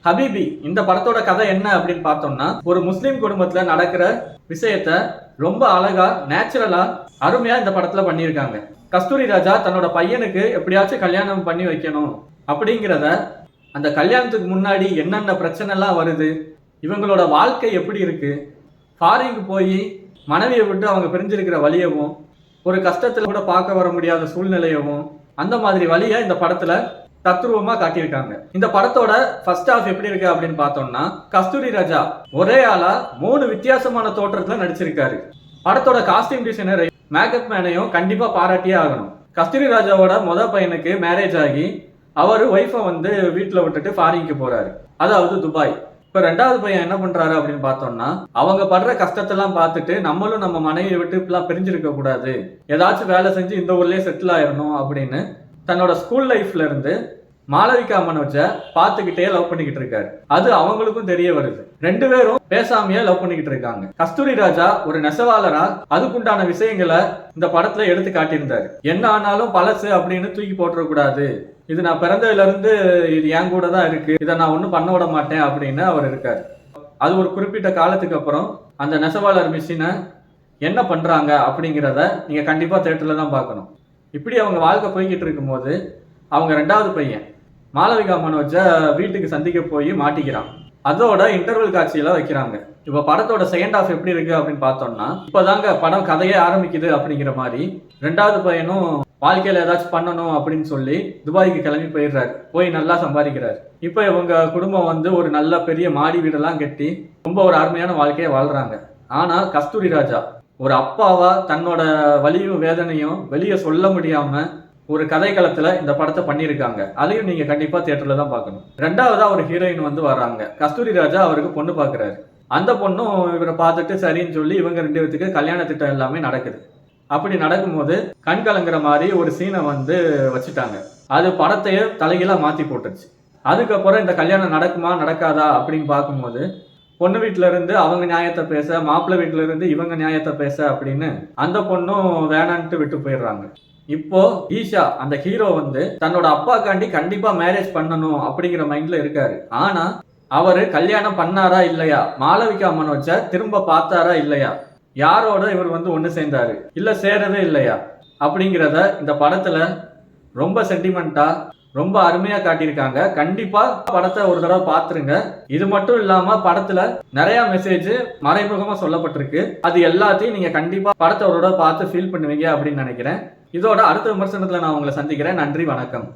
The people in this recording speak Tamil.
ஹபீபி இந்த படத்தோட கதை என்ன அப்படின்னு பார்த்தோம்னா, ஒரு முஸ்லீம் குடும்பத்துல நடக்கிற விஷயத்த ரொம்ப அழகா நேச்சுரலா அருமையா இந்த படத்துல பண்ணியிருக்காங்க. கஸ்தூரி ராஜா தன்னோட பையனுக்கு எப்படியாச்சும் கல்யாணம் பண்ணி வைக்கணும் அப்படிங்கிறத, அந்த கல்யாணத்துக்கு முன்னாடி என்னென்ன பிரச்சனை எல்லாம் வருது, இவங்களோட வாழ்க்கை எப்படி இருக்கு, ஃபாரினுக்கு போய் மனைவியை விட்டு அவங்க பிரிஞ்சிருக்கிற வழியவும், ஒரு கஷ்டத்துல கூட பார்க்க வர முடியாத சூழ்நிலையவும், அந்த மாதிரி வழியை இந்த படத்துல தத்ரூபமா காட்டியிருக்காங்க. இந்த படத்தோட ஃபர்ஸ்ட் ஹாஃப் எப்படி இருக்கு அப்படின்னு பார்த்தோம்னா, கஸ்தூரி ராஜா ஒரே ஆளா 3 வித்தியாசமான தோற்றத்துல நடிச்சிருக்காரு. படத்தோட காஸ்டியூம் டிசைனர் மேக்கப் மேனையும் கண்டிப்பா பாராட்டியே ஆகணும். கஸ்தூரி ராஜாவோட பையனுக்கு மேரேஜ் ஆகி அவரு ஒய்ஃபை வீட்டுல விட்டுட்டு ஃபாரினுக்கு போறாரு, அதாவது துபாய். இப்ப 2வது பையன் என்ன பண்றாரு அப்படின்னு பார்த்தோம்னா, அவங்க படுற கஷ்டத்தெல்லாம் பார்த்துட்டு நம்மளும் நம்ம மனைவியை விட்டு இப்பெல்லாம் பிரிஞ்சிருக்க கூடாது, ஏதாச்சும் வேலை செஞ்சு இந்த ஊர்லயே செட்டில் ஆயிடணும் அப்படின்னு தன்னோட ஸ்கூல் லைஃப்ல இருந்து மாளவிகா மனோஜை பார்த்துக்கிட்டே லவ் பண்ணிக்கிட்டு இருக்காரு. அது அவங்களுக்கும் தெரிய வருது. 2 பேரும் பேசாமையே லவ் பண்ணிக்கிட்டு இருக்காங்க. கஸ்தூரி ராஜா ஒரு நெசவாளரா அதுக்குண்டான விஷயங்களை இந்த படத்துல எடுத்து காட்டியிருந்தாரு. என்ன ஆனாலும் பழசு அப்படின்னு தூக்கி போட்டுறக்கூடாது, இது நான் பிறந்ததுல இருந்து இது என் கூட தான் இருக்கு, இதை நான் ஒன்றும் பண்ண விட மாட்டேன் அப்படின்னு அவர் இருக்காரு. அது ஒரு குறிப்பிட்ட காலத்துக்கு அப்புறம் அந்த நெசவாளர் மிஷினை என்ன பண்றாங்க அப்படிங்கிறத நீங்க கண்டிப்பா தியேட்டர்ல தான் பார்க்கணும். இப்படி அவங்க வாழ்க்கை போய்கிட்டு இருக்கும்போது அவங்க 2வது பையன் மாளவிகா மனோஜை வீட்டுக்கு சந்திக்க போய் மாட்டிக்கிறான். அதோட இன்டர்வல் காட்சியெல்லாம் வைக்கிறாங்க. இப்போ படத்தோட செகண்ட் ஹாஃப் எப்படி இருக்கு அப்படின்னு பார்த்தோம்னா, இப்போதாங்க படம் கதையே ஆரம்பிக்குது அப்படிங்கிற மாதிரி 2வது பையனும் வாழ்க்கையில ஏதாச்சும் பண்ணணும் அப்படின்னு சொல்லி துபாய்க்கு கிளம்பி போயிடுறாரு. போய் நல்லா சம்பாதிக்கிறாரு. இப்போ இவங்க குடும்பம் ஒரு நல்ல பெரிய மாடி வீடெல்லாம் கட்டி ரொம்ப ஒரு அருமையான வாழ்க்கையை வாழ்றாங்க. ஆனா கஸ்தூரி ராஜா ஒரு அப்பாவா தன்னோட வலியும் வேதனையும் வெளியே சொல்ல முடியாம ஒரு கதைக்களத்துல இந்த படத்தை பண்ணியிருக்காங்க. அதையும் நீங்க கண்டிப்பா தியேட்டர்ல தான் பார்க்கணும். 2வதா ஒரு ஹீரோயின் வராங்க. கஸ்தூரி ராஜா அவருக்கு பொண்ணு பார்க்கறாரு. அந்த பொண்ணும் இவரை பார்த்துட்டு சரின்னு சொல்லி இவங்க 2 பேத்துக்கு கல்யாண திட்டம் எல்லாமே நடக்குது. அப்படி நடக்கும்போது கண் கலங்குற மாதிரி ஒரு சீனை வச்சுட்டாங்க. அது படத்தையே தலைகீழா மாத்தி போட்டுருச்சு. அதுக்கப்புறம் இந்த கல்யாணம் நடக்குமா நடக்காதா அப்படின்னு பார்க்கும்போது, பொண்ணு வீட்டுல இருந்து அவங்க நியாயத்தை பேச, மாப்பிள்ளை வீட்டுல இருந்து இவங்க நியாயத்தை பேச அப்படின்னு அந்த பொண்ணும் வேணான்ட்டு விட்டு போயிடுறாங்க. இப்போ ஈஷா அந்த ஹீரோ தன்னோட அப்பாக்காண்டி கண்டிப்பா மேரேஜ் பண்ணணும் அப்படிங்கிற மைண்ட்ல இருக்காரு. ஆனா அவரு கல்யாணம் பண்ணாரா இல்லையா, மாளவிகா மனோஜை திரும்ப பார்த்தாரா இல்லையா, யாரோட இவர் ஒண்ணு சேர்ந்தாரு இல்ல சேரவே இல்லையா அப்படிங்கிறத இந்த படத்துல ரொம்ப சென்டிமெண்டா ரொம்ப அருமையா காட்டியிருக்காங்க. கண்டிப்பா படத்தை ஒரு தடவை பார்த்துருங்க. இது மட்டும் இல்லாம படத்துல நிறைய மெசேஜ் மறைமுகமா சொல்லப்பட்டிருக்கு. அது எல்லாத்தையும் நீங்க கண்டிப்பா படத்தை ஒரு தடவை பார்த்து ஃபீல் பண்ணுவீங்க அப்படின்னு நினைக்கிறேன். இதோட அடுத்த விமர்சனத்துல நான் உங்களை சந்திக்கிறேன். நன்றி, வணக்கம்.